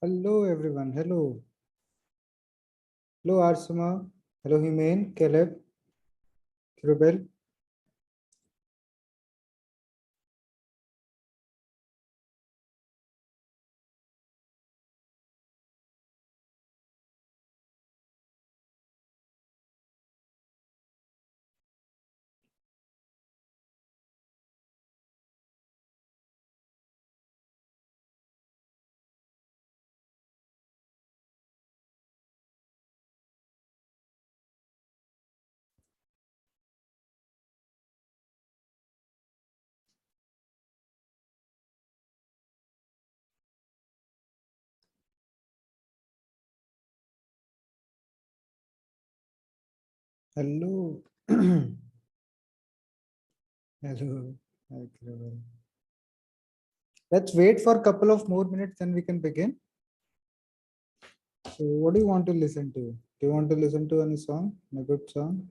Hello everyone. Hello. Hello Arsama. Hello Himain, Caleb, Kirubel. Hello. Hello. Hi, Kirubel. Let's wait for a couple of more minutes, then we can begin. So, what do you want to listen to? Do you want to listen to any song? A good song?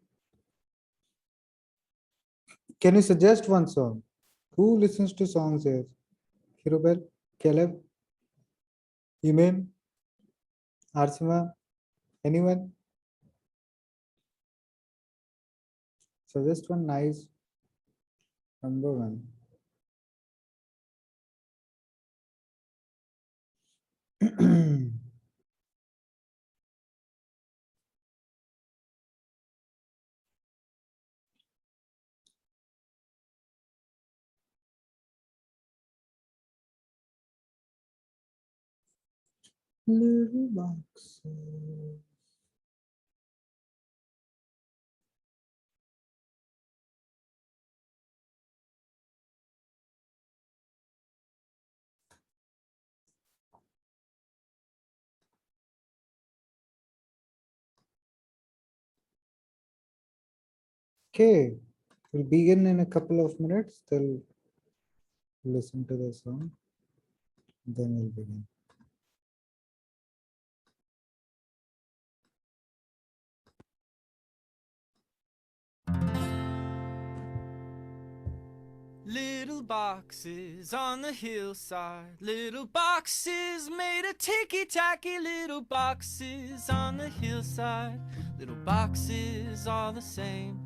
Can you suggest one song? Who listens to songs here? Kirubel, Caleb, Himain, Arsima, anyone? Suggest one nice number one. Little boxes. Okay, we'll begin in a couple of minutes. They'll listen to the song. Then we'll begin. Little boxes on the hillside, little boxes made of ticky-tacky, little boxes on the hillside, little boxes all the same.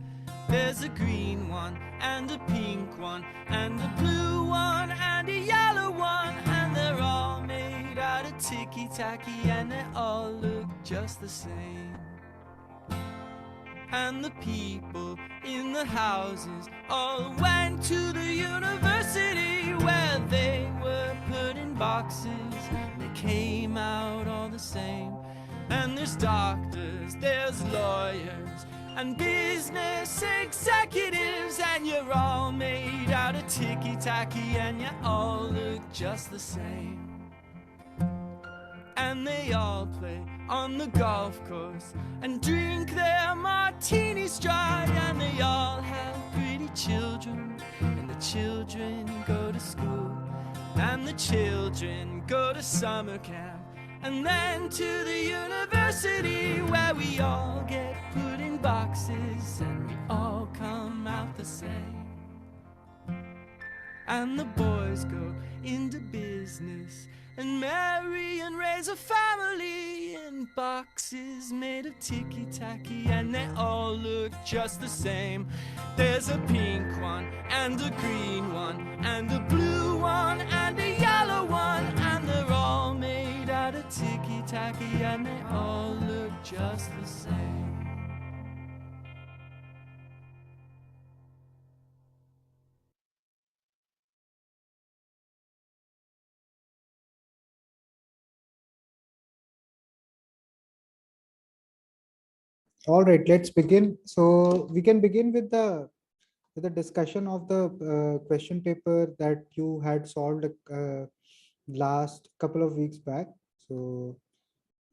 There's a green one and a pink one and a blue one and a yellow one, and they're all made out of ticky-tacky and they all look just the same. And the people in the houses all went to the university where they were put in boxes. They came out all the same. And there's doctors, there's lawyers, and business executives, and you're all made out of ticky-tacky and you all look just the same. And they all play on the golf course and drink their martinis dry, and they all have pretty children, and the children go to school, and the children go to summer camp, and then to the university where we all get put in boxes and we all come out the same. And the boys go into business and marry and raise a family in boxes made of ticky-tacky, and they all look just the same. There's a pink one and a green one and a blue one and a yellow one, and they're all made out of ticky-tacky and they all look just the same. All right, let's begin. So we can begin with the discussion of the question paper that you had solved last couple of weeks back. So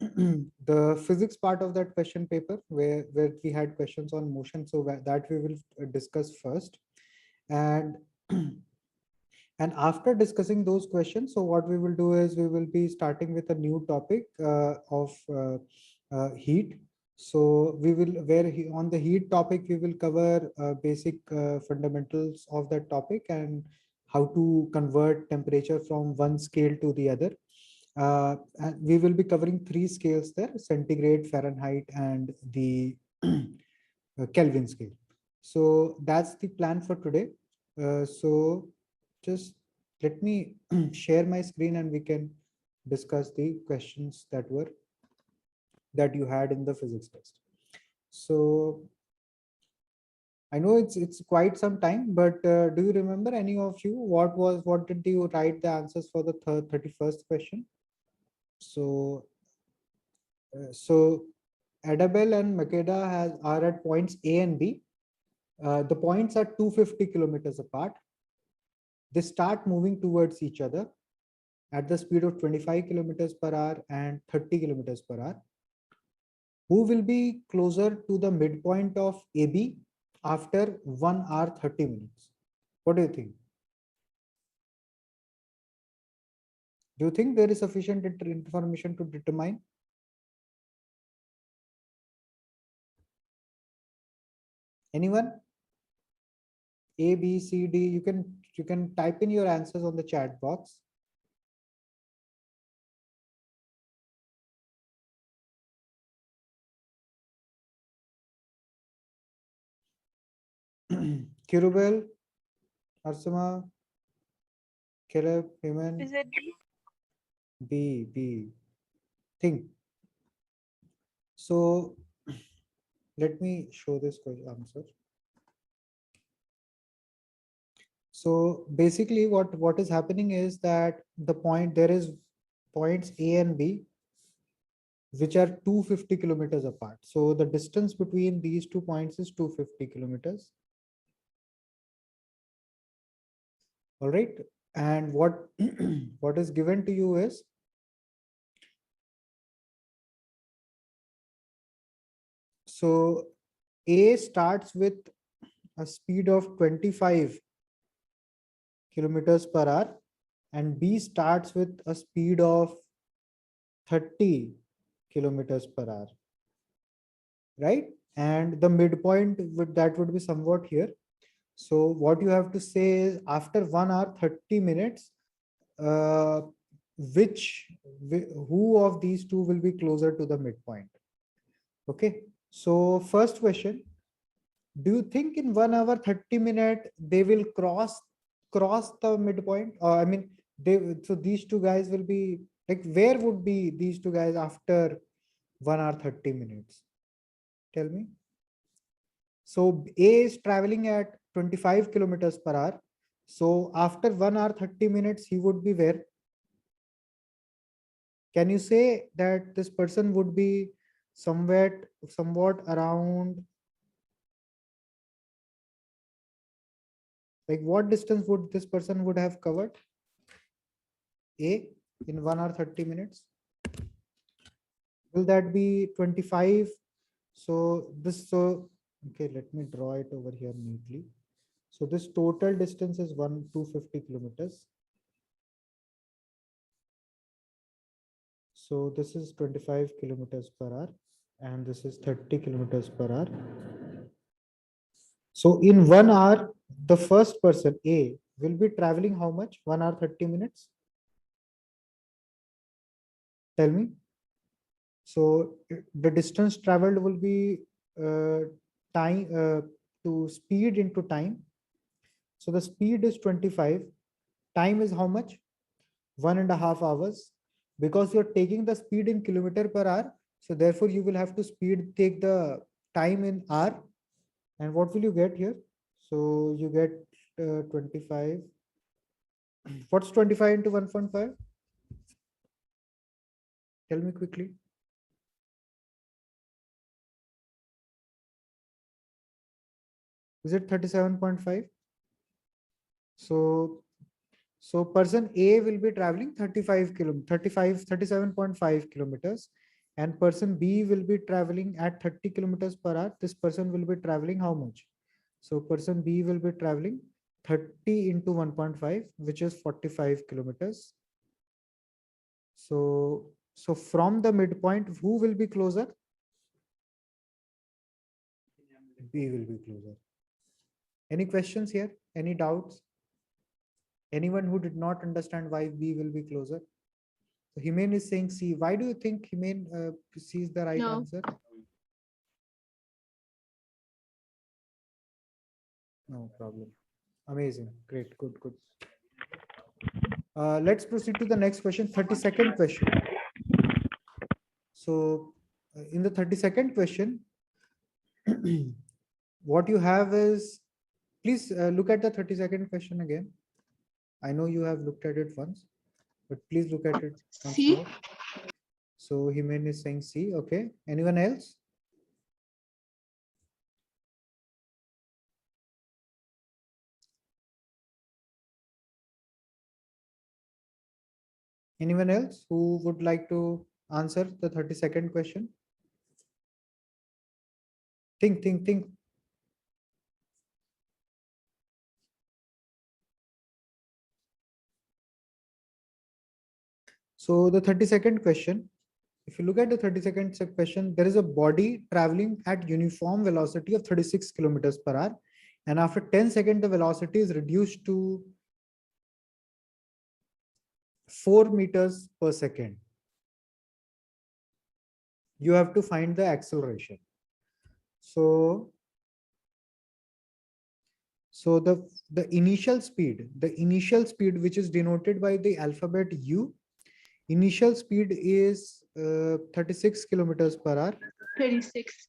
the physics part of that question paper, where we had questions on motion, so that we will discuss first, and and after discussing those questions, so what we will do is we will be starting with a new topic of heat. So we will on the heat topic we will cover basic fundamentals of that topic and how to convert temperature from one scale to the other. And we will be covering three scales there: centigrade, Fahrenheit, and the Kelvin scale. So that's the plan for today. So just let me share my screen and we can discuss the questions that you had in the physics test. So I know it's quite some time, but do you remember, any of you, what did you write the answers for the 31st question? So Adabel and Makeda are at points A and B. The points are 250 kilometers apart. They start moving towards each other at the speed of 25 kilometers per hour and 30 kilometers per hour. Who will be closer to the midpoint of AB after 1 hour 30 minutes? What do you think? Do you think there is sufficient information to determine? Anyone? A, B, C, D. You can type in your answers on the chat box. Kirubel, Arsama, Caleb, Heyman. Is it D? B. Think. So let me show this answer. So basically what is happening is that there is points A and B, which are 250 kilometers apart. So the distance between these 2 points is 250 kilometers. All right. And what what is given to you is, so A starts with a speed of 25 kilometers per hour and B starts with a speed of 30 kilometers per hour, right? And the midpoint would be somewhat here. So what you have to say is, after 1 hour 30 minutes, uh, who of these two will be closer to the midpoint? Okay. So first question: do you think in 1 hour 30 minute they will cross the midpoint? Or I mean, these two guys will be like, where would be these two guys after 1 hour 30 minutes? Tell me. So A is traveling at 25 kilometers per hour. So after 1 hour 30 minutes, he would be where? Can you say that this person would be somewhat around, like, what distance would this person would have covered? A, in 1 hour 30 minutes. Will that be 25? Okay, let me draw it over here neatly. So this total distance is 250 kilometers. So this is 25 kilometers per hour and this is 30 kilometers per hour. So in 1 hour, the first person A will be traveling how much? 1 hour 30 minutes. Tell me. So the distance traveled will be time to speed into time. So the speed is 25. Time is how much? 1.5 hours. Because you're taking the speed in kilometer per hour, so therefore you will have to take the time in hour. And what will you get here? So you get 25. What's 25 into 1.5? Tell me quickly. Is it 37.5? So person A will be traveling 37.5 kilometers, and person B will be traveling at 30 kilometers per hour. This person will be traveling how much? So person B will be traveling 30 into 1.5, which is 45 kilometers. So from the midpoint, who will be closer? B will be closer. Any questions here? Any doubts? Anyone who did not understand why B will be closer? So Himen is saying C. Why do you think Himen C is the right No. answer? No problem. Amazing. Great. Good. Let's proceed to the next question. 32nd question. So in the 32nd question, what you have is, please look at the 32nd question again. I know you have looked at it once, but please look at it once C. more. So Himen is saying C. Okay. Anyone else? Anyone else who would like to answer the 32nd question? Think. So the 32nd question, if you look at the 32nd question, there is a body traveling at uniform velocity of 36 kilometers per hour. And after 10 seconds, the velocity is reduced to 4 meters per second. You have to find the acceleration. So the initial speed, which is denoted by the alphabet U, initial speed is 36 kilometers per hour. 36.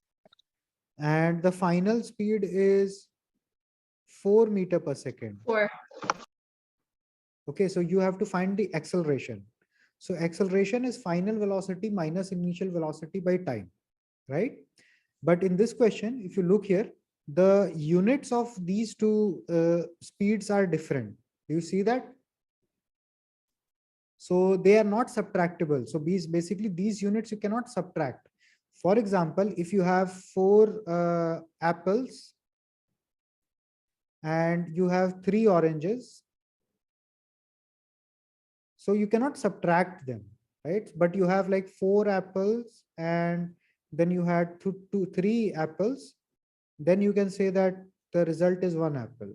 And the final speed is 4 meter per second. 4. Okay, so you have to find the acceleration. So acceleration is final velocity minus initial velocity by time, right? But in this question, if you look here, the units of these two speeds are different. Do you see that? So they are not subtractable. So basically these units you cannot subtract. For example, if you have 4 apples and you have 3 oranges, so you cannot subtract them, right? But you have like 4 apples and then you had 3 apples, then you can say that the result is 1 apple,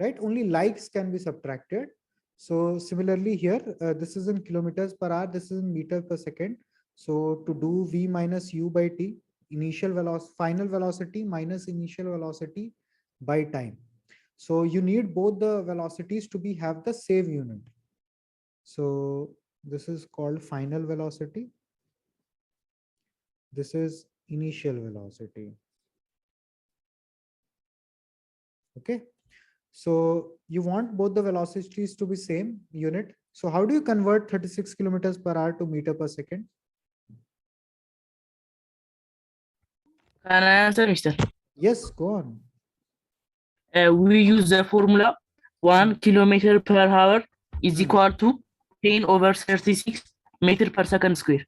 right? Only likes can be subtracted. So similarly here, this is in kilometers per hour, this is in meter per second. So to do V minus U by T, initial velocity, final velocity minus initial velocity by time. So you need both the velocities to have the same unit. So this is called final velocity. This is initial velocity. Okay. So you want both the velocities to be same unit. So how do you convert 36 kilometers per hour to meter per second? Can I answer, Mister? Yes, go on. We use the formula 1 kilometer per hour is equal to 10 over 36 meter per second square.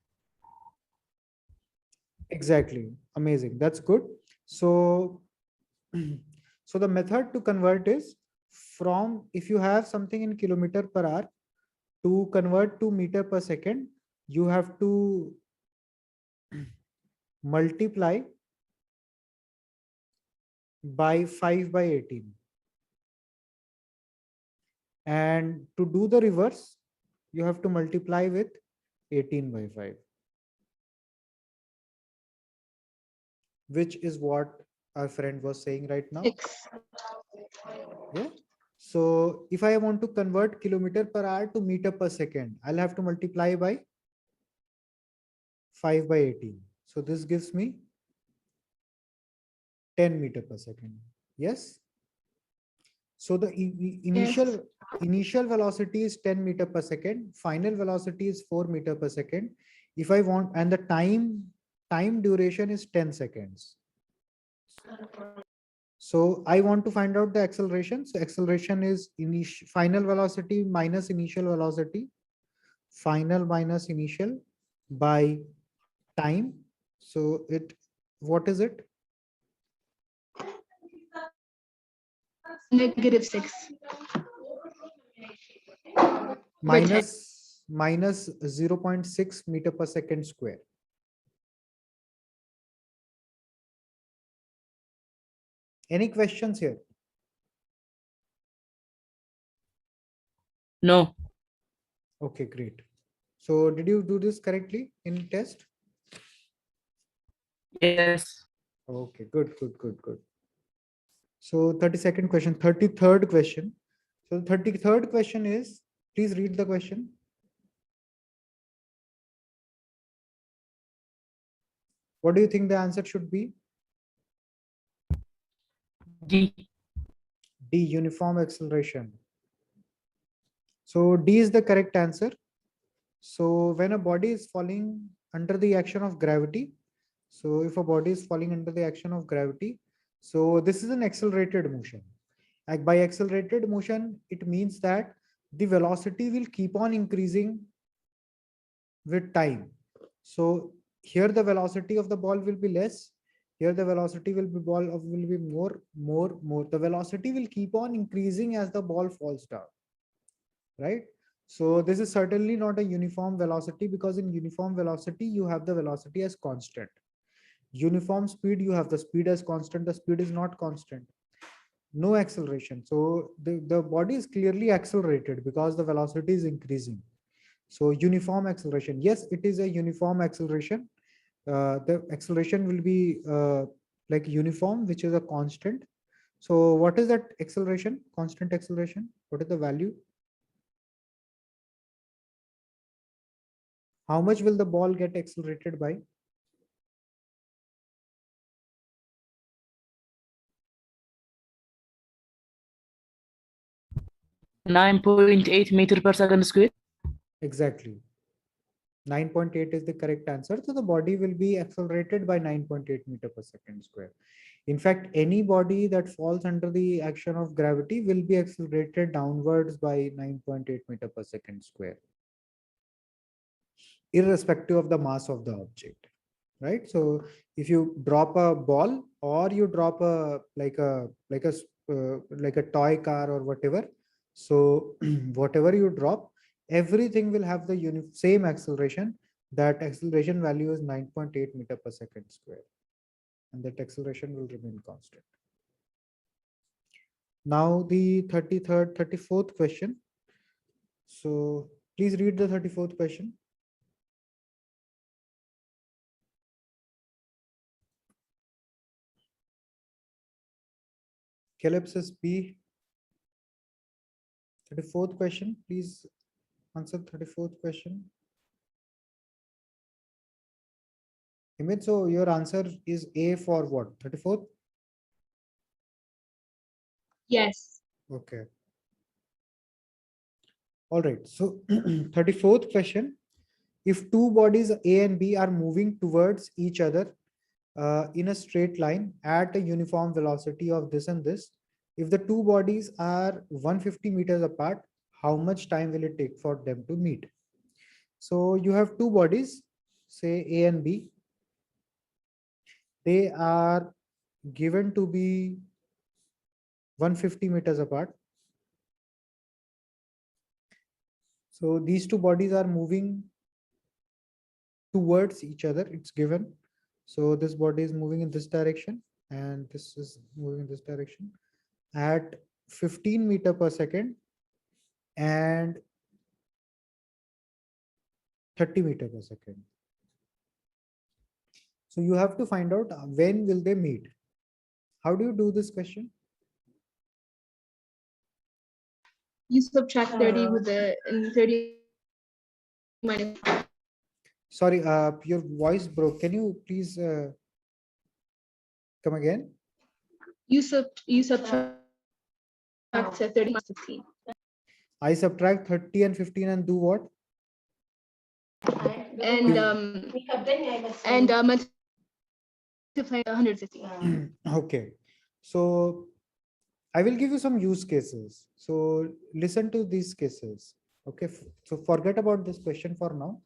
Exactly. Amazing. That's good. So, so the method to convert is from, if you have something in kilometer per hour, to convert to meter per second, you have to multiply by 5 by 18. And to do the reverse, you have to multiply with 18 by 5. Which is what our friend was saying right now. 6. Yeah. So if I want to convert kilometer per hour to meter per second, I'll have to multiply by 5 by 18. So this gives me 10 meter per second. Yes. So the initial velocity is 10 meter per second. Final velocity is 4 meter per second. If I want, and the time duration is 10 seconds. So I want to find out the acceleration. So acceleration is final velocity minus initial velocity, final minus initial by time. So what is it? -6. Minus 0.6 meter per second square. Any questions here? No. Okay, great. So did you do this correctly in test? Yes. Okay, good. So 32nd question, 33rd question. So the 33rd question is, please read the question. What do you think the answer should be? D. D, uniform acceleration. So D is the correct answer. So when a body is falling under the action of gravity, so if a body is falling under the action of gravity, so this is an accelerated motion. Like by accelerated motion, it means that the velocity will keep on increasing with time. So here the velocity of the ball will be less. Here the velocity will be more. The velocity will keep on increasing as the ball falls down, right? So this is certainly not a uniform velocity, because in uniform velocity, you have the velocity as constant. Uniform speed, you have the speed as constant. The speed is not constant. No acceleration. So the body is clearly accelerated because the velocity is increasing. So uniform acceleration. Yes, it is a uniform acceleration. The acceleration will be like uniform, which is a constant. So what is that acceleration? Constant acceleration. What is the value? How much will the ball get accelerated by? (9.8 meter per second square). Exactly. 9.8 is the correct answer. So the body will be accelerated by 9.8 meter per second square. In fact, any body that falls under the action of gravity will be accelerated downwards by 9.8 meter per second square, irrespective of the mass of the object, right? So if you drop a ball, or you drop a like a toy car or whatever, so whatever you drop, everything will have the same acceleration. That acceleration value is 9.8 meter per second square, and that acceleration will remain constant. Now the 34th question. So please read the 34th question. Caleb says B. 34th question, please answer 34th question. Himit, so your answer is A for what? 34th? Yes. Okay. All right. So 34th question. If two bodies A and B are moving towards each other in a straight line at a uniform velocity of this and this, if the two bodies are 150 meters apart, how much time will it take for them to meet? So you have two bodies, say A and B. They are given to be 150 meters apart. So these two bodies are moving towards each other. It's given. So this body is moving in this direction, and this is moving in this direction at 15 meter per second and 30 meter per second. So you have to find out when will they meet. How do you do this question? You subtract 30 with the and 30 minus. Sorry, your voice broke. Can you please come again? You subtract 30 minus 15. I subtract 30 and 15 and do what? And multiply 150. Okay. So I will give you some use cases. So listen to these cases. Okay. So forget about this question for now.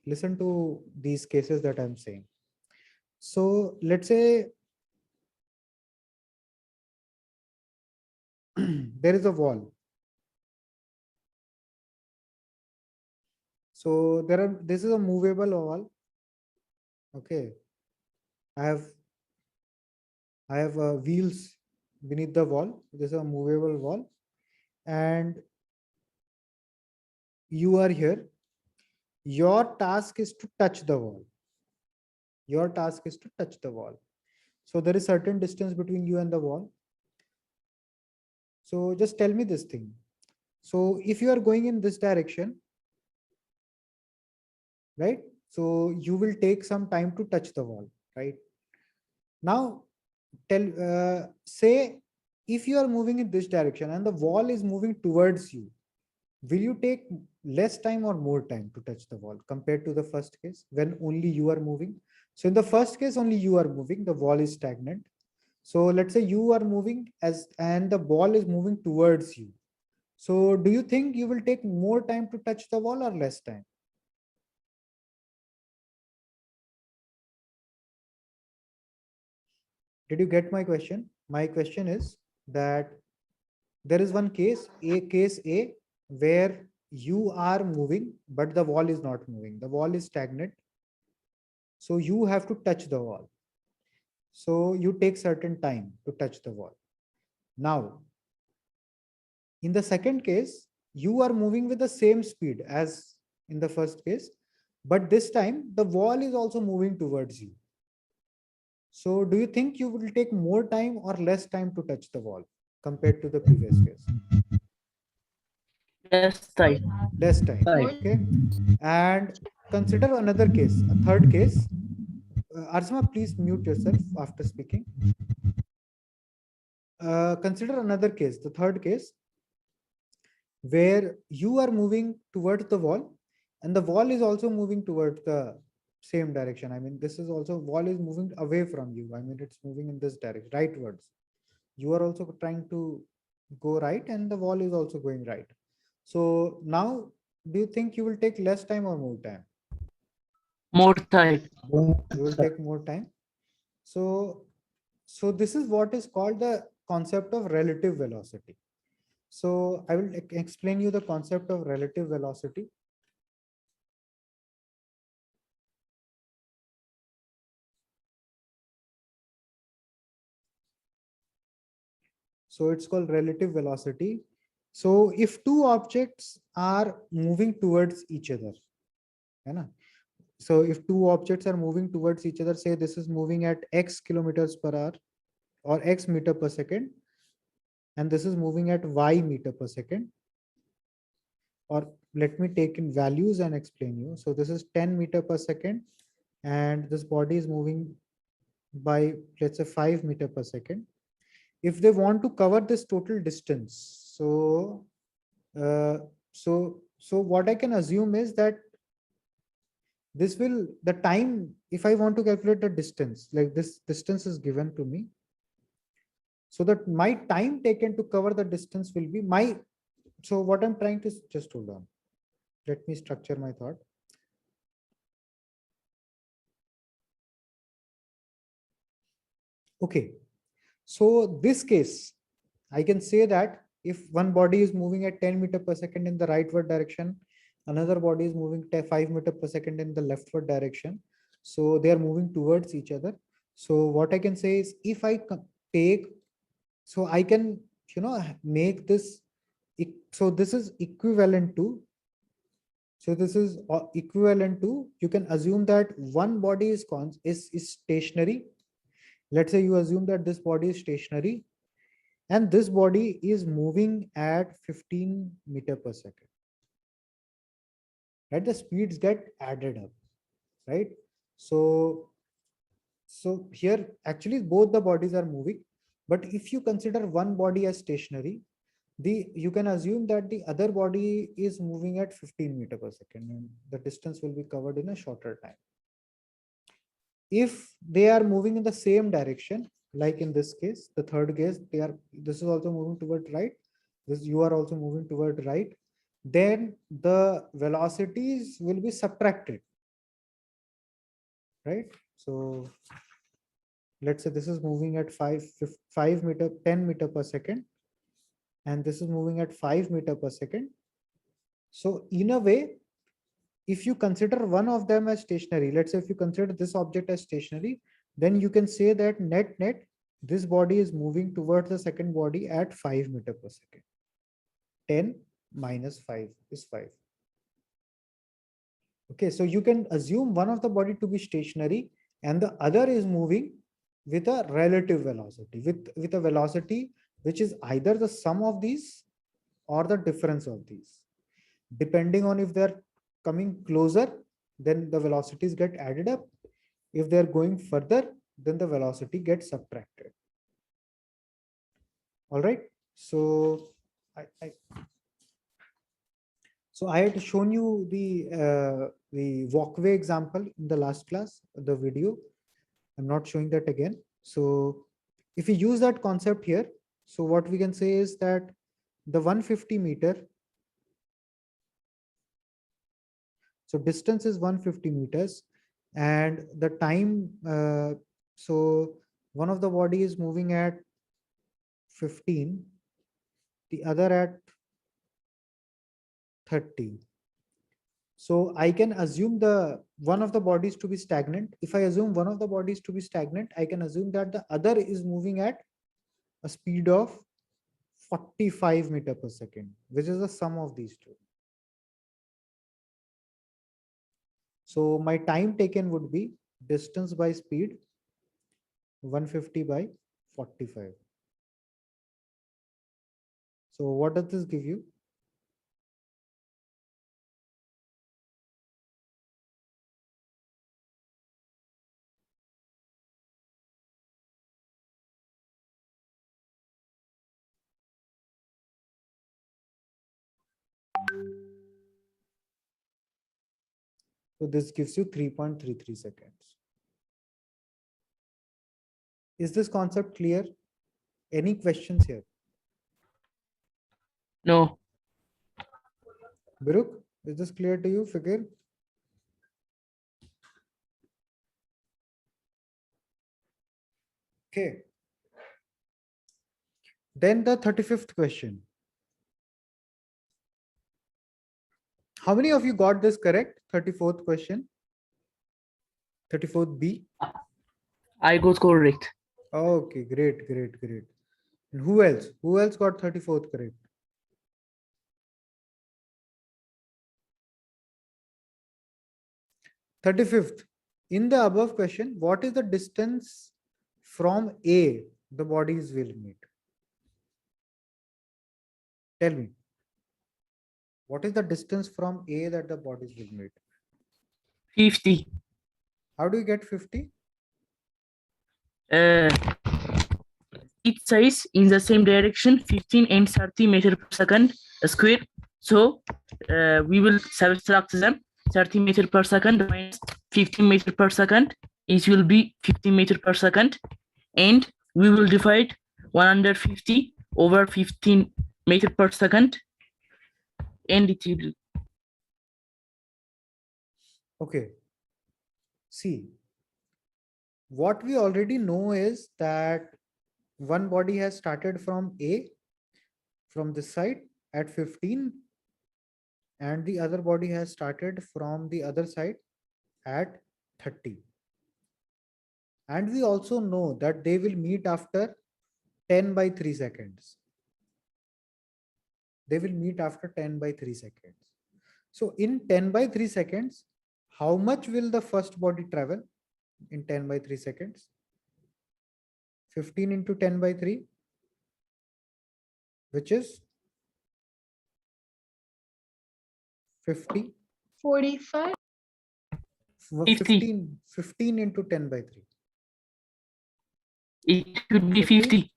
Listen to these cases that I'm saying. So let's say there is a wall. So this is a movable wall. Okay. I have wheels beneath the wall. This is a movable wall, and you are here. Your task is to touch the wall. Your task is to touch the wall. So there is certain distance between you and the wall. So just tell me this thing. So if you are going in this direction, right? So you will take some time to touch the wall, right? Now, say if you are moving in this direction and the wall is moving towards you, will you take less time or more time to touch the wall compared to the first case when only you are moving? So in the first case, only you are moving, the wall is stagnant. So let's say you are moving and the ball is moving towards you. So do you think you will take more time to touch the wall or less time? Did you get my question? My question is that there is one case A, where you are moving, but the wall is not moving. The wall is stagnant. So you have to touch the wall. So you take certain time to touch the wall. Now, in the second case, you are moving with the same speed as in the first case, but this time the wall is also moving towards you. So do you think you will take more time or less time to touch the wall compared to the previous case? Less time. Less time. Okay. And consider another case, a third case. Arsma, please mute yourself after speaking. Consider another case, the third case, where you are moving towards the wall and the wall is also moving towards the same direction. I mean, this is also wall is moving away from you. I mean, it's moving in this direction, rightwards. You are also trying to go right and the wall is also going right. So now, do you think you will take less time or more time? More time. You will take more time. So this is what is called the concept of relative velocity. So I will explain you the concept of relative velocity. So it's called relative velocity. So if two objects are moving towards each other, right? So if two objects are moving towards each other, say this is moving at x kilometers per hour or x meter per second, and this is moving at y meter per second. Or let me take in values and explain you. So this is 10 meter per second, and this body is moving by, let's say, 5 meter per second. If they want to cover this total distance, so what I can assume is that this will the time, if I want to calculate the distance, like this distance is given to me, so that my time taken to cover the distance will be my, so what I'm trying to, just hold on, let me structure my thought. Okay, so this case, I can say that if one body is moving at 10 meter per second in the rightward direction, another body is moving 5 meter per second in the leftward direction. So they are moving towards each other. So what I can say is, if I take, so I can, make this, so this is equivalent to, you can assume that one body is stationary. Let's say you assume that this body is stationary and this body is moving at 15 meter per second, right? The speeds get added up, right? So here actually both the bodies are moving, but if you consider one body as stationary, you can assume that the other body is moving at 15 meter per second and the distance will be covered in a shorter time. If they are moving in the same direction, like in this case, the third case, this is also moving toward right. You are also moving toward right. Then the velocities will be subtracted, right? So let's say this is moving at 5 meter, 10 meter per second, and this is moving at 5 meter per second. So in a way, if you consider one of them as stationary, let's say if you consider this object as stationary, then you can say that net, this body is moving towards the second body at 5 meter per second. 10 minus 5 is 5. Okay, so you can assume one of the body to be stationary and the other is moving with a relative velocity, with a velocity which is either the sum of these or the difference of these. Depending on if they're coming closer, then the velocities get added up. If they're going further, then the velocity gets subtracted. All right. So I had shown you the walkway example in the last class, the video. I'm not showing that again. So if we use that concept here, so what we can say is that the 150 meter, so distance is 150 meters, and the time, so one of the body is moving at 15, the other at 30. So I can assume the one of the bodies to be stagnant. If I assume one of the bodies to be stagnant, I can assume that the other is moving at a speed of 45 meter per second, which is the sum of these two. So my time taken would be distance by speed 150 by 45. So what does this give you? So this gives you 3.33 seconds. Is this concept clear? Any questions here? No. Biruk, is this clear to you, Fikir? Okay. Then the 35th question. How many of you got this correct? 34th question. 34th B. I got correct. Okay, great. And who else? Who else got 34th correct? Thirty-fifth. In the above question, what is the distance from A the bodies will meet? Tell me. What is the distance from A that the bodies will meet? 50. How do you get 50? It says in the same direction 15 and 30 meter per second square. So we will subtract them. 30 meter per second minus 15 meter per second. It will be 15 meter per second. And we will divide 150 over 15 meter per second. And it will. Okay. See, what we already know is that one body has started from A, from this side at 15, and the other body has started from the other side at 30. And we also know that they will meet after 10 by 3 seconds. They will meet after 10 by 3 seconds. So in 10 by 3 seconds, how much will the first body travel in 10 by 3 seconds? 15 into 10 by 3, which is 50. 45. 15 into 10 by 3. It should be 50.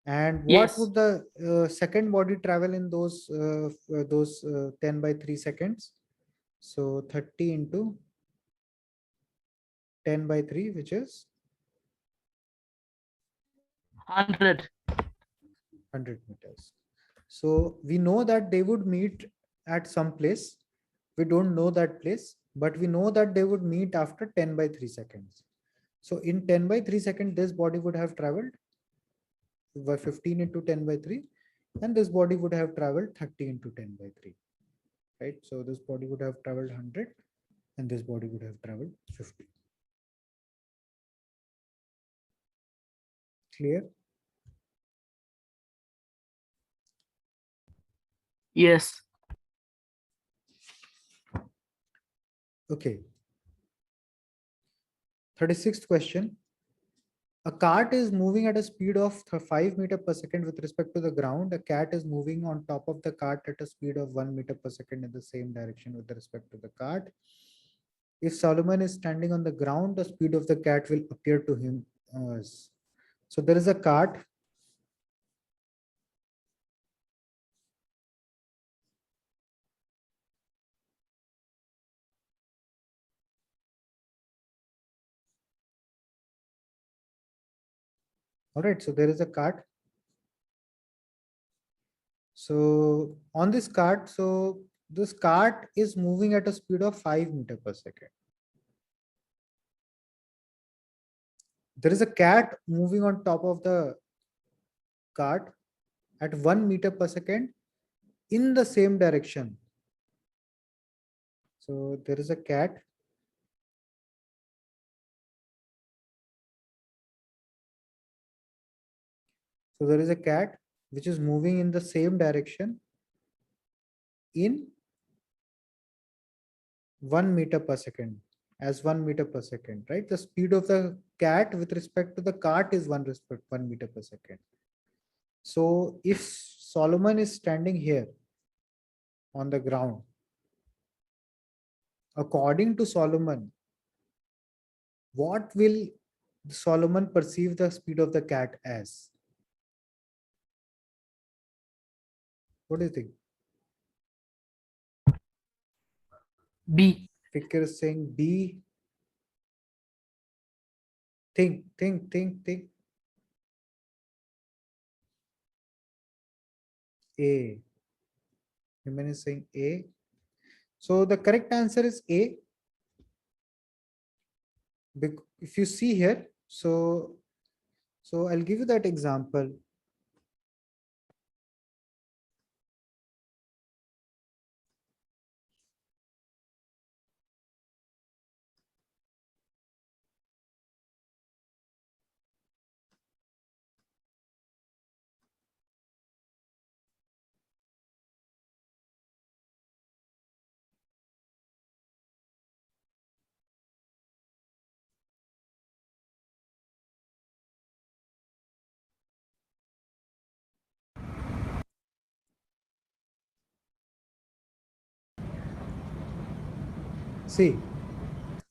And what Yes. would the second body travel in those 10 by 3 seconds? So 30 into 10 by 3, which is 100. 100 meters. So we know that they would meet at some place. We don't know that place, but we know that they would meet after 10 by 3 seconds. So in 10 by 3 seconds, this body would have traveled by 15 into 10 by 3, and this body would have traveled 30 into 10 by 3. Right? So this body would have traveled 100 and this body would have traveled 50. Clear? Yes. Okay. 36th question. A cart is moving at a speed of 5 meter per second with respect to the ground. A cat is moving on top of the cart at a speed of 1 meter per second in the same direction with respect to the cart. If Solomon is standing on the ground, the speed of the cat will appear to him as. So there is a cart. All right, so there is a cart. So on this cart, so this cart is moving at a speed of 5 meter per second. There is a cat moving on top of the cart at 1 meter per second in the same direction. So there is a cat. So there is a cat which is moving in the same direction in 1 meter per second, as 1 meter per second, right? The speed of the cat with respect to the cart is 1 meter per second. So if Solomon is standing here on the ground, according to Solomon, what will Solomon perceive the speed of the cat as? What do you think? B. Fikir is saying B. Think. A. Human is saying A. So the correct answer is A. If you see here, so I'll give you that example. See,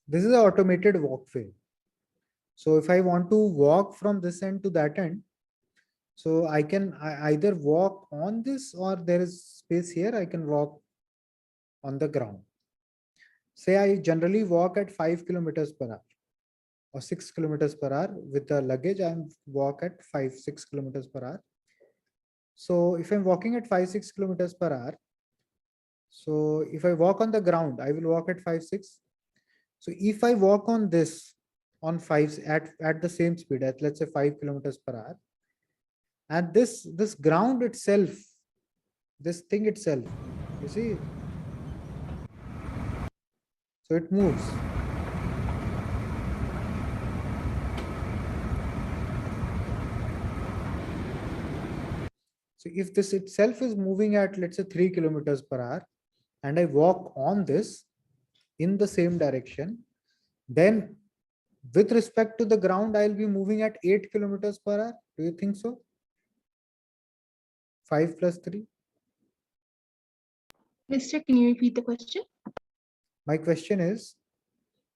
this is an automated walkway. So if I want to walk from this end to that end, so I can either walk on this, or there is space here, I can walk on the ground. Say I generally walk at 5 kilometers per hour or 6 kilometers per hour. With the luggage, I walk at 5-6 kilometers per hour. So if I'm walking at 5-6 kilometers per hour, so if I walk on the ground, I will walk at 5-6. So if I walk on this on 5 at the same speed, at let's say 5 kilometers per hour, and this ground itself, this thing itself, you see, so it moves. So if this itself is moving at, let's say, 3 kilometers per hour, and I walk on this in the same direction, then with respect to the ground, I'll be moving at 8 kilometers per hour. Do you think so? 5 plus 3. Mister, can you repeat the question? My question is,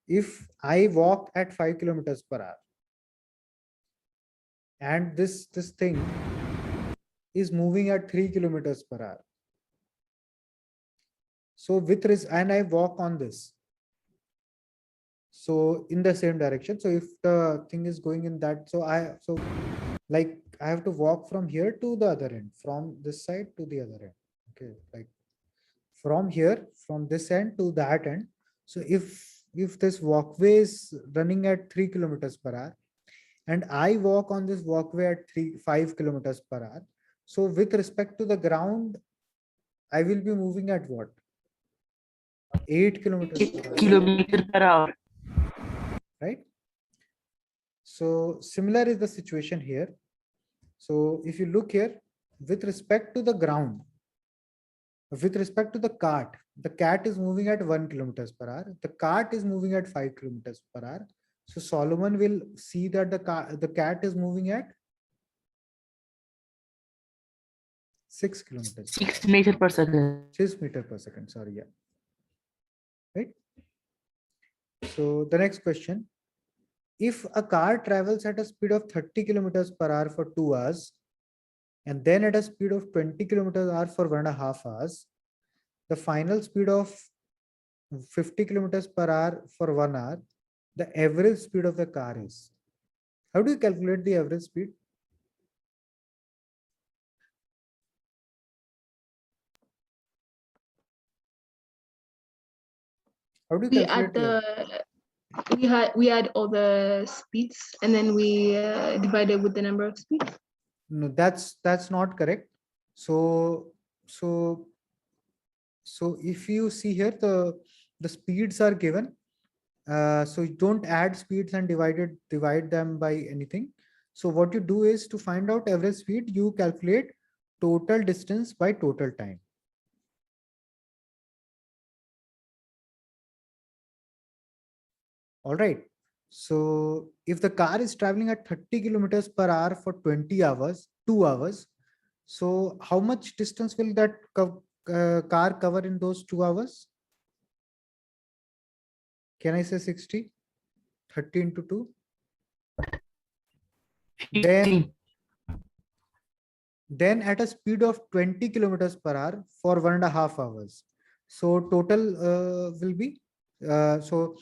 if I walk at 5 kilometers per hour, and this thing is moving at 3 kilometers per hour. So and I walk on this. So in the same direction. So if the thing is going in that, so Like I have to walk from here to the other end, from this side to the other end. Okay, like from here, from this end to that end. So if this walkway is running at 3 kilometers per hour, and I walk on this walkway at 5 kilometers per hour. So with respect to the ground, I will be moving at what? 8 kilometers per 8 hour, kilometer per hour. right? So similar is the situation here. So if you look here, with respect to the ground, with respect to the cat is moving at 1 kilometers per hour. The cart is moving at 5 kilometers per hour. So Solomon will see that the cat is moving at 6 kilometers. 6 meter per second. 6 meter per second. Sorry, yeah. Right. So the next question: if a car travels at a speed of 30 kilometers per hour for 2 hours, and then at a speed of 20 kilometers per hour for 1.5 hours, the final speed of 50 kilometers per hour for 1 hour, the average speed of the car is. How do you calculate the average speed? How do you We calculate add we add all the speeds and then we divide it with the number of speeds. No, that's not correct. So so so if you see here, the speeds are given. So you don't add speeds and divide them by anything. So what you do is, to find out average speed, you calculate total distance by total time. All right. So if the car is traveling at 30 kilometers per hour for 20 hours, 2 hours, so how much distance will that car cover in those 2 hours? Can I say 60? 30 into 2? 15. Then at a speed of 20 kilometers per hour for 1.5 hours. So total will be, so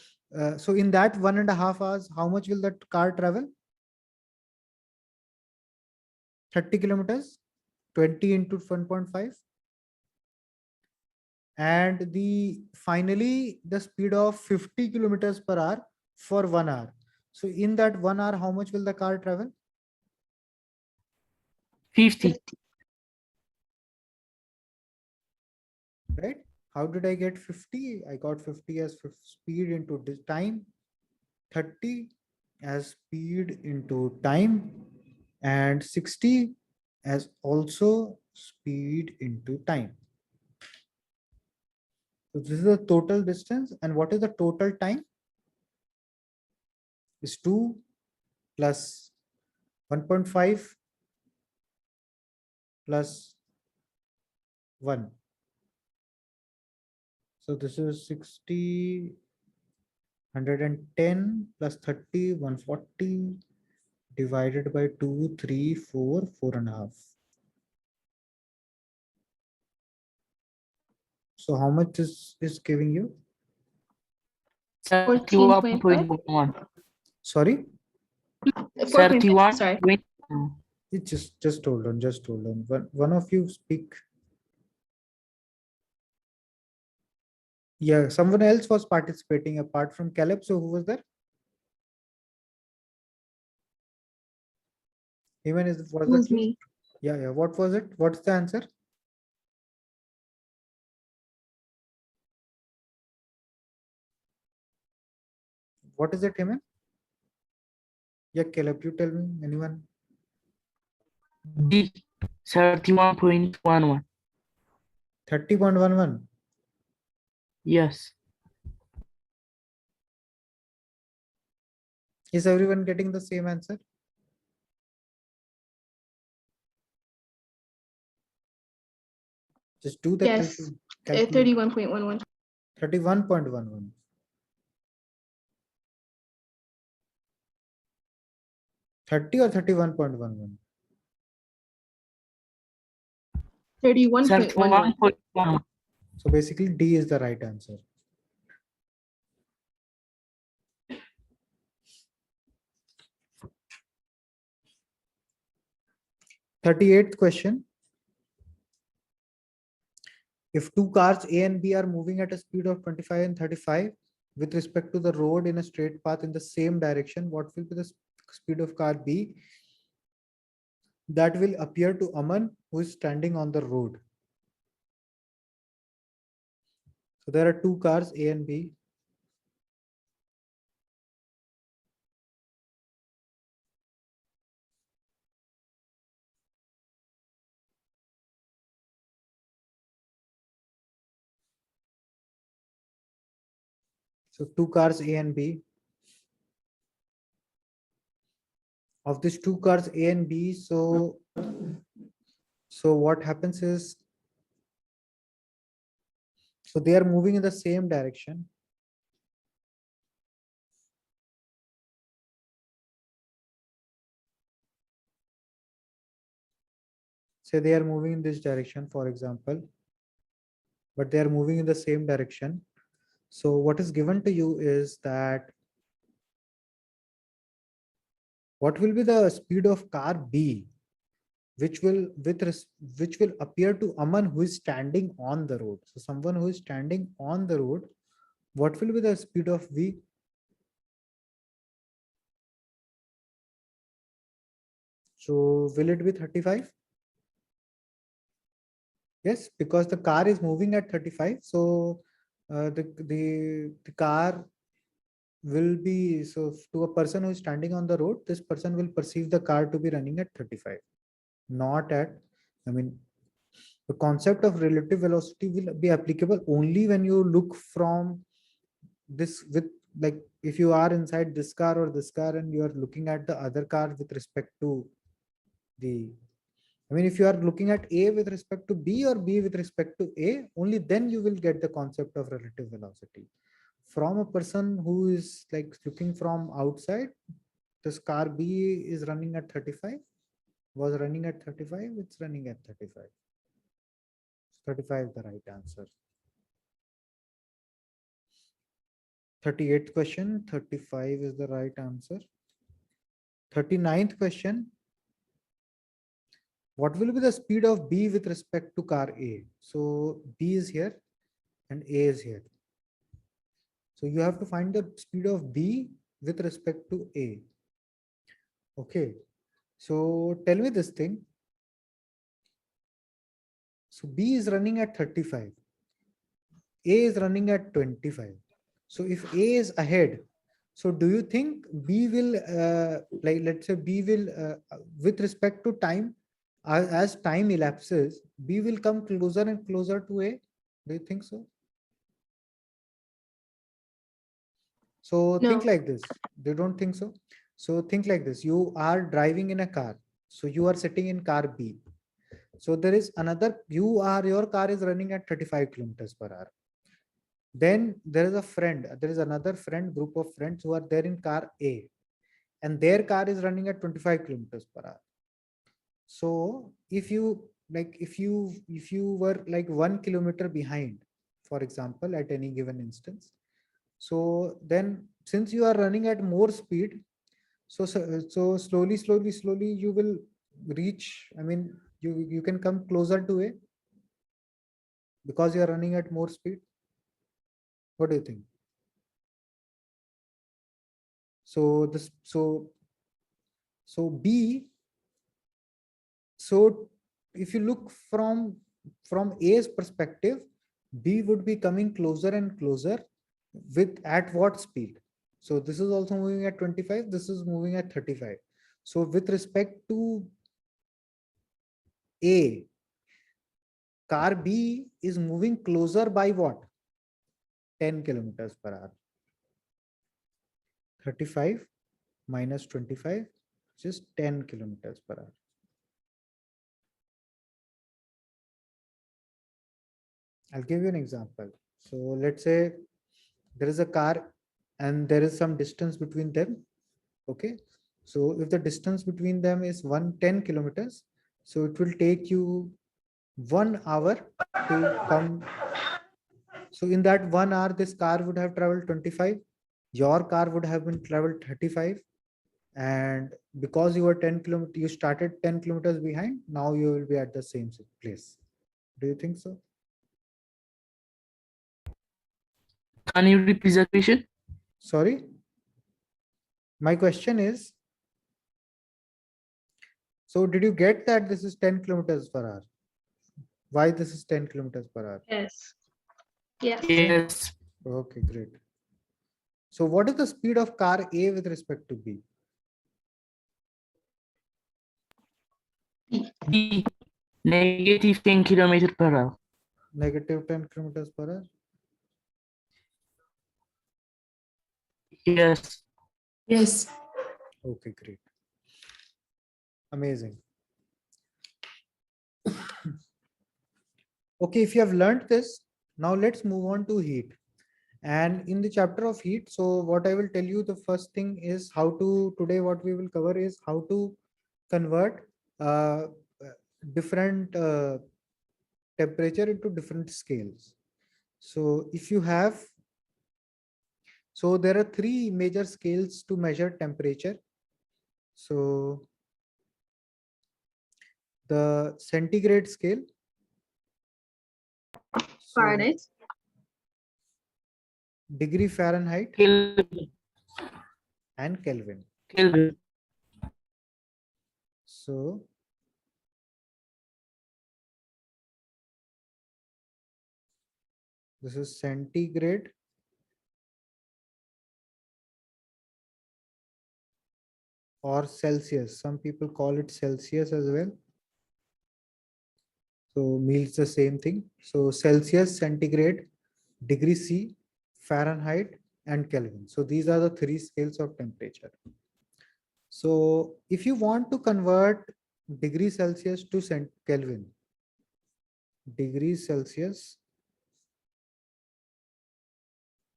in that 1.5 hours, how much will that car travel? 30 kilometers, 20 into 1.5. And finally the speed of 50 kilometers per hour for 1 hour. So in that 1 hour, how much will the car travel? 50. Right? How did I get 50? I got 50 as speed into time, 30 as speed into time, and 60 as also speed into time. So this is the total distance. And what is the total time? Is 2 plus 1.5 plus 1. So this is 60, 110 plus 30, 140 divided by 2, 3, 4, 4.5. So how much is giving you? 31.1. Sorry? 4.5, sorry. 31. It just hold on, just hold on. One of you speak. Yeah, someone else was participating apart from Caleb. So who was there? Even was It was that you? me. Yeah, yeah. What was it? What's the answer? What is it, Heman? Yeah, Caleb, you tell me. Anyone? D. 31.11. 30.11. Yes. Is everyone getting the same answer? Just do the Yes. calculation. 31.11. 31.11. 30 or 31.11? 31.11. 31.1. So basically D is the right answer. 38th question. If two cars A and B are moving at a speed of 25 and 35 with respect to the road in a straight path in the same direction, what will be the speed of car B that will appear to Aman, who is standing on the road? So there are two cars A and B. So two cars A and B. Of these two cars A and B, so what happens is, so they are moving in the same direction. Say they are moving in this direction, for example, but they are moving in the same direction. So what is given to you is that what will be the speed of car B, which will appear to Aman, who is standing on the road. So someone who is standing on the road, what will be the speed of V? So will it be 35? Yes, because the car is moving at 35. So the car will be, so to a person who is standing on the road, this person will perceive the car to be running at 35, not at, I mean, the concept of relative velocity will be applicable only when you look from this with, like, if you are inside this car or this car and you are looking at the other car with respect to the, I mean, if you are looking at A with respect to B or B with respect to A, only then you will get the concept of relative velocity. From a person who is like looking from outside, this car B is running at 35, was running at 35, it's running at 35. 35 is the right answer. 38th question, 35 is the right answer. 39th question. What will be the speed of B with respect to car A? So B is here and A is here. So you have to find the speed of B with respect to A. Okay. So tell me this thing. So B is running at 35. A is running at 25. So if A is ahead, so do you think B will, like, let's say B will, with respect to time, as time elapses, B will come closer and closer to A? Do you think so? So think No. like this. They don't think so. So think like this. You are driving in a car. So you are sitting in car B. So there is another, your car is running at 35 kilometers per hour. Then there is a friend, there is another friend, group of friends who are there in car A, and their car is running at 25 kilometers per hour. So if you like, if you were like 1 kilometer behind, for example, at any given instance, so then since you are running at more speed, so slowly you will reach, I mean, you can come closer to A because you are running at more speed. What do you think? So this, so B, so if you look from A's perspective, B would be coming closer and closer with at what speed? So this is also moving at 25, this is moving at 35. So with respect to A, car B is moving closer by what? 10 kilometers per hour. 35 minus 25, just 10 kilometers per hour. I'll give you an example. So let's say there is a car and there is some distance between them. Okay. So if the distance between them is 110 kilometers, so it will take you 1 hour to come. So in that 1 hour, this car would have traveled 25. Your car would have been traveled 35. And because you were 10 kilometers, you started 10 kilometers behind, now you will be at the same place. Do you think so? Can you repeat the question? Sorry, my question is, so did you get that this is 10 kilometers per hour? Why this is 10 kilometers per hour? Yes. Yes. Yes. Okay, great. So what is the speed of car A with respect to B? B. Negative 10 kilometers per hour. Negative 10 kilometers per hour. Yes. Yes. Okay, great. Amazing. Okay, if you have learned this, now let's move on to heat. And in the chapter of heat, so what I will tell you, the first thing is how to, today what we will cover is how to convert uh, different temperature into different scales. So if you have, so there are three major scales to measure temperature. So the centigrade scale. So Fahrenheit. degree Fahrenheit Kelvin. and Kelvin. Kelvin. So this is centigrade. Or Celsius. Some people call it Celsius as well. So means the same thing. So Celsius, centigrade, degree C, Fahrenheit, and Kelvin. So these are the three scales of temperature. So if you want to convert degree Celsius to Kelvin, degree Celsius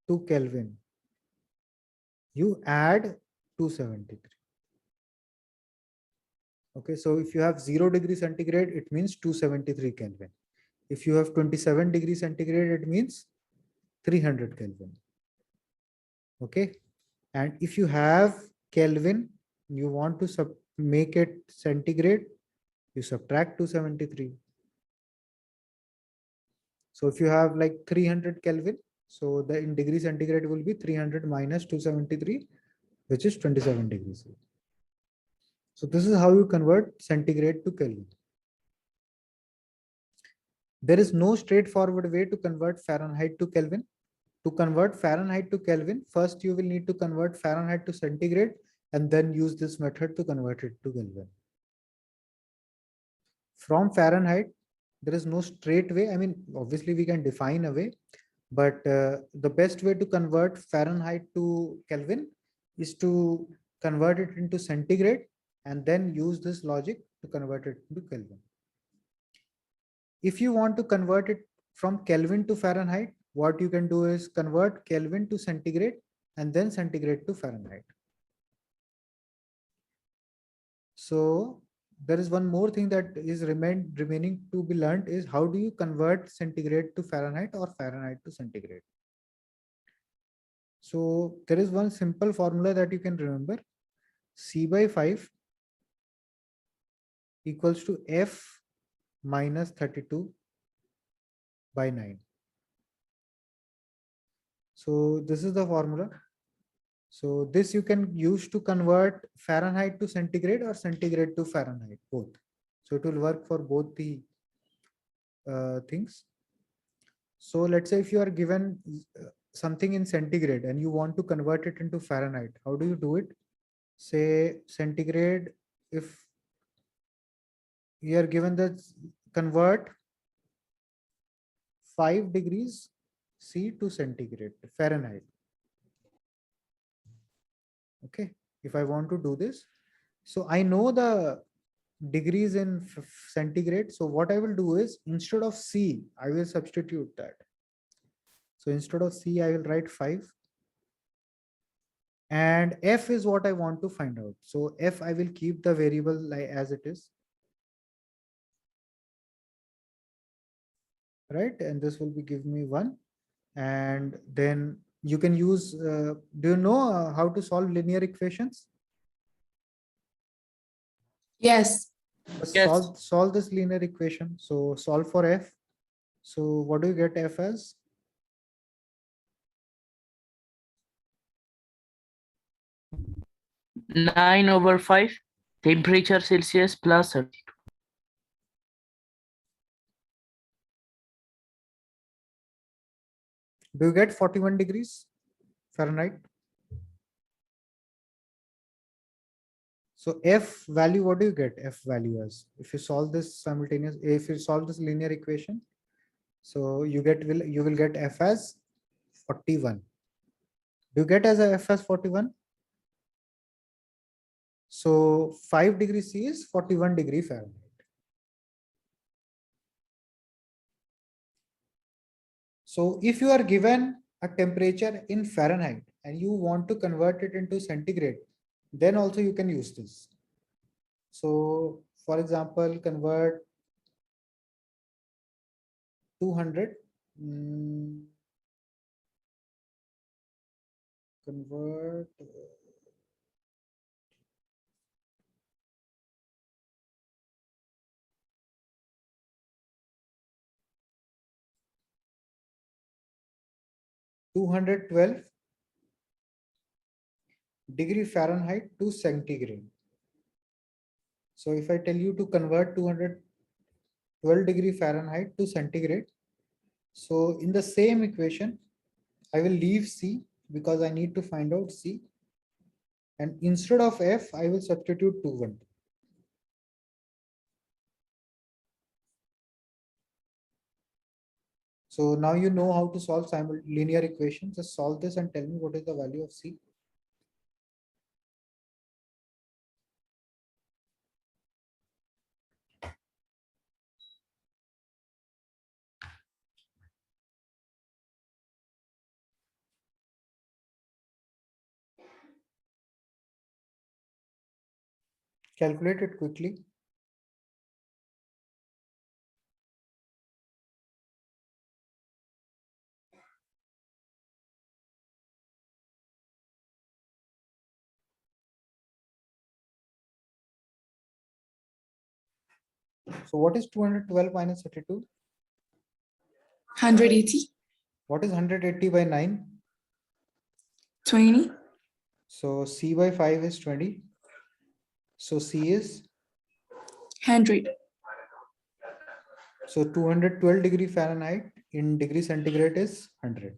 to Kelvin, you add 273. Okay, so if you have 0 degree centigrade, it means 273 Kelvin. If you have 27 degrees centigrade, it means 300 Kelvin. Okay, and if you have Kelvin, you want to make it centigrade, you subtract 273. So if you have like 300 Kelvin, so the in degree centigrade will be 300 minus 273, which is 27 degrees. So this is how you convert centigrade to Kelvin. There is no straightforward way to convert Fahrenheit to Kelvin. To convert Fahrenheit to Kelvin, first you will need to convert Fahrenheit to centigrade and then use this method to convert it to Kelvin. From Fahrenheit, there is no straight way. I mean, obviously we can define a way, but the best way to convert Fahrenheit to Kelvin is to convert it into centigrade and then use this logic to convert it to Kelvin. If you want to convert it from Kelvin to Fahrenheit, what you can do is convert Kelvin to centigrade and then centigrade to Fahrenheit. So there is one more thing that is remaining to be learned is how do you convert centigrade to Fahrenheit or Fahrenheit to centigrade. So there is one simple formula that you can remember. C by 5 equals to F minus 32 by 9. So this is the formula. So this you can use to convert Fahrenheit to centigrade or centigrade to Fahrenheit, both. So it will work for both the things. So let's say if you are given something in centigrade and you want to convert it into Fahrenheit, how do you do it? Say centigrade, if you are given that convert 5 degrees C to centigrade, Fahrenheit. Okay, if I want to do this, so I know the degrees in centigrade. So what I will do is instead of C, I will substitute that. So instead of C, I will write 5. And F is what I want to find out. So F, I will keep the variable as it is. Right, and this will be give me 1. And then you can use, do you know how to solve linear equations? Yes. Just Yes. solve this linear equation. So solve for f. So what do you get f as? Nine over 5 temperature Celsius plus 30. Do you get 41 degrees Fahrenheit? So f value, what do you get f value as? If you solve this simultaneous, if you solve this linear equation, so you will get f as 41. Do you get as a f as 41? So 5 degrees C is 41 degree Fahrenheit. So if you are given a temperature in Fahrenheit and you want to convert it into centigrade, then also you can use this. So for example, convert 200, convert 212 degree Fahrenheit to centigrade. So if I tell you to convert 212 degree Fahrenheit to centigrade, so in the same equation, I will leave C because I need to find out C. And instead of F, I will substitute 212. So now you know how to solve linear equations. Just solve this and tell me what is the value of C. Calculate it quickly. So what is 212 minus 32? 180. What is 180 by 9? 20. So C by 5 is 20. So C is, 100. so 212 degree Fahrenheit in degree centigrade is 100.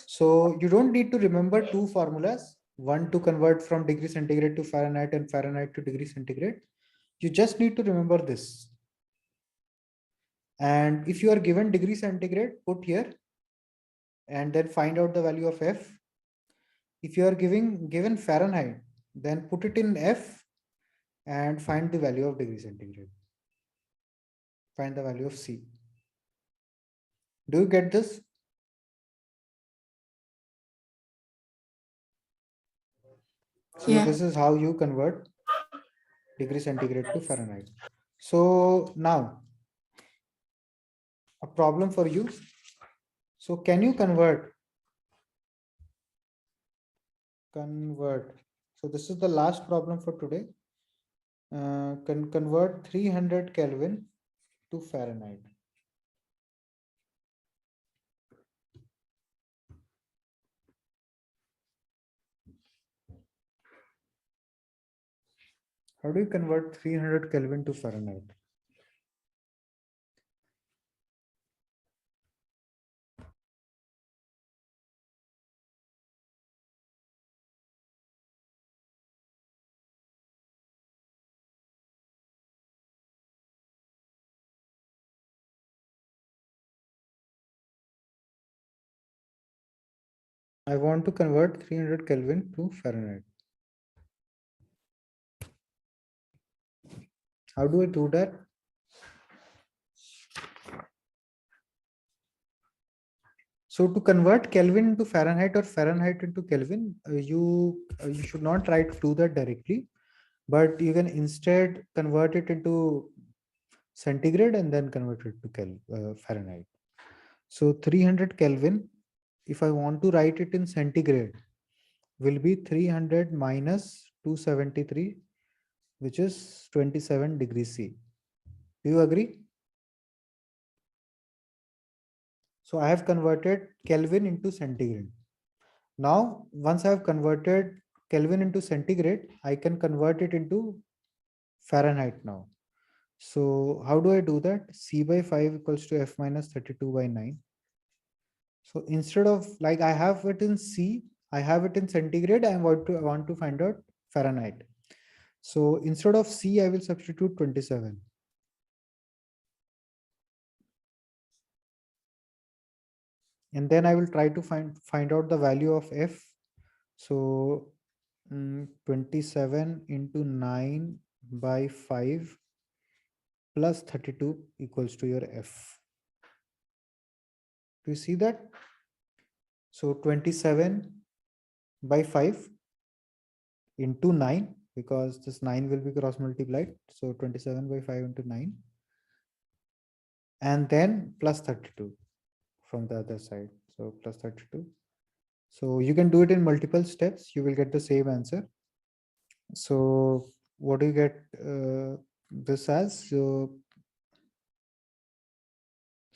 So you don't need to remember two formulas, one to convert from degree centigrade to Fahrenheit and Fahrenheit to degree centigrade. You just need to remember this. And if you are given degree centigrade, put here and then find out the value of F. If you are given Fahrenheit, then put it in F and find the value of degree centigrade. Find the value of C. Do you get this? So Yeah. this is how you convert degree centigrade to Fahrenheit. So now a problem for you. So can you convert? So this is the last problem for today. Can convert 300 Kelvin to Fahrenheit. How do you convert 300 Kelvin to Fahrenheit? I want to convert 300 Kelvin to Fahrenheit. How do I do that? So to convert Kelvin into Fahrenheit or Fahrenheit into Kelvin, you should not try to do that directly, but you can instead convert it into centigrade and then convert it to Fahrenheit. So 300 Kelvin, if I want to write it in centigrade, will be 300 minus 273, which is 27 degrees C. Do you agree? So I have converted Kelvin into centigrade. Now, once I have converted Kelvin into centigrade, I can convert it into Fahrenheit now. So how do I do that? C by 5 equals to F minus 32 by 9. So instead of like I have it in C, I have it in centigrade. I want to find out Fahrenheit. So instead of C, I will substitute 27. And then I will try to find out the value of F. So 27 into 9 by 5 plus 32 equals to your F. Do you see that? So 27 by 5 into 9, because this 9 will be cross multiplied. So 27 by 5 into 9. And then plus 32 from the other side. So plus 32. So you can do it in multiple steps. You will get the same answer. So what do you get this as? So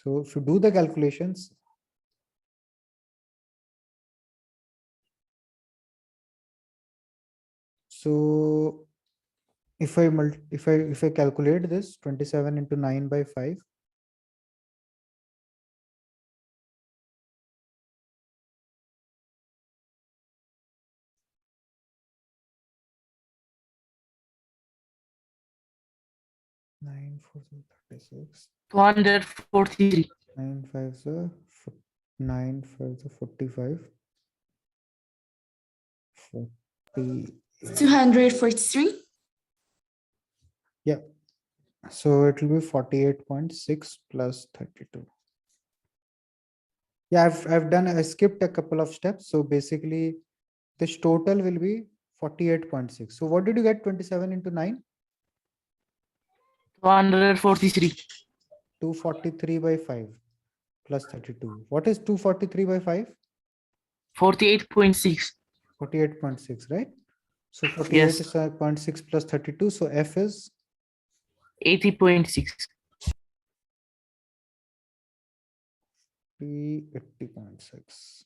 if you do the calculations, so if I calculate this 27 into 9 by 5, nine four 36, 243. 9 5 9 5 45, 40. 243. Yeah. So it will be 48.6 plus 32. Yeah, I skipped a couple of steps. So basically this total will be 48.6. So what did you get? 27 into 9? 243. 243 by 5 plus 32. What is 243 by 5? 48.6. 48.6, right? So 48 Yes. is 0.6 plus 32. So F is 80.6. 80.6.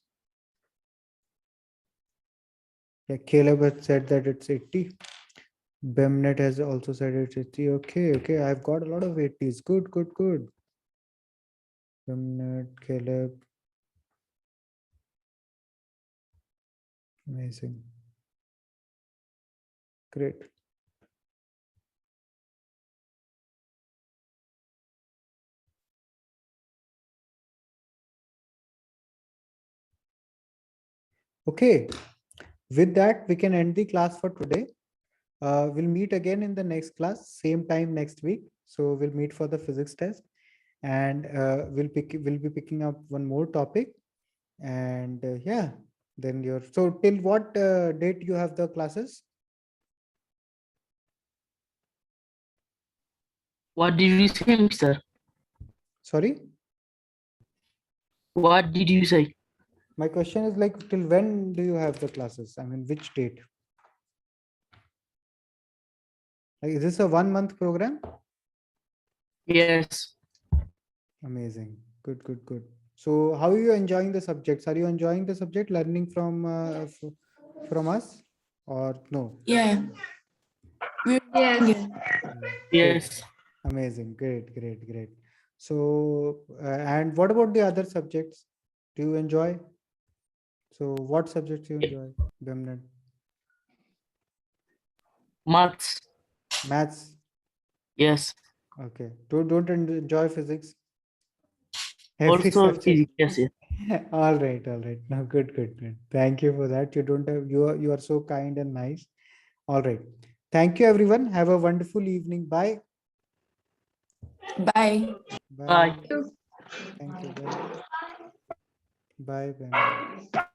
Yeah, Caleb had said that it's 80. Bemnet has also said it's 80. Okay. I've got a lot of 80s. Good. Bemnet, Caleb. Amazing. Great. Okay. With that, we can end the class for today. We'll meet again in the next class, same time next week. So we'll meet for the physics test, and we'll be picking up one more topic. And yeah, then so till what date you have the classes? What did you say, mister? Sorry, What did you say? my question is like till when do you have the classes? I mean, which date? Like, is this a 1 month program? Yes. Amazing. Good. So how are you enjoying the subjects? Are you enjoying the subject learning from us or no? Yeah. Yes. Yes. Amazing. Great. So and what about the other subjects? Do you enjoy? So what subjects you enjoy? Bemnet? Maths. Maths. Yes. Okay. Don't enjoy physics. Every Also subject. physics. Yes. All right. No, good. Thank you for that. You are so kind and nice. All right. Thank you, everyone. Have a wonderful evening. Bye. Bye. Bye. Thank you. Bye. Bye.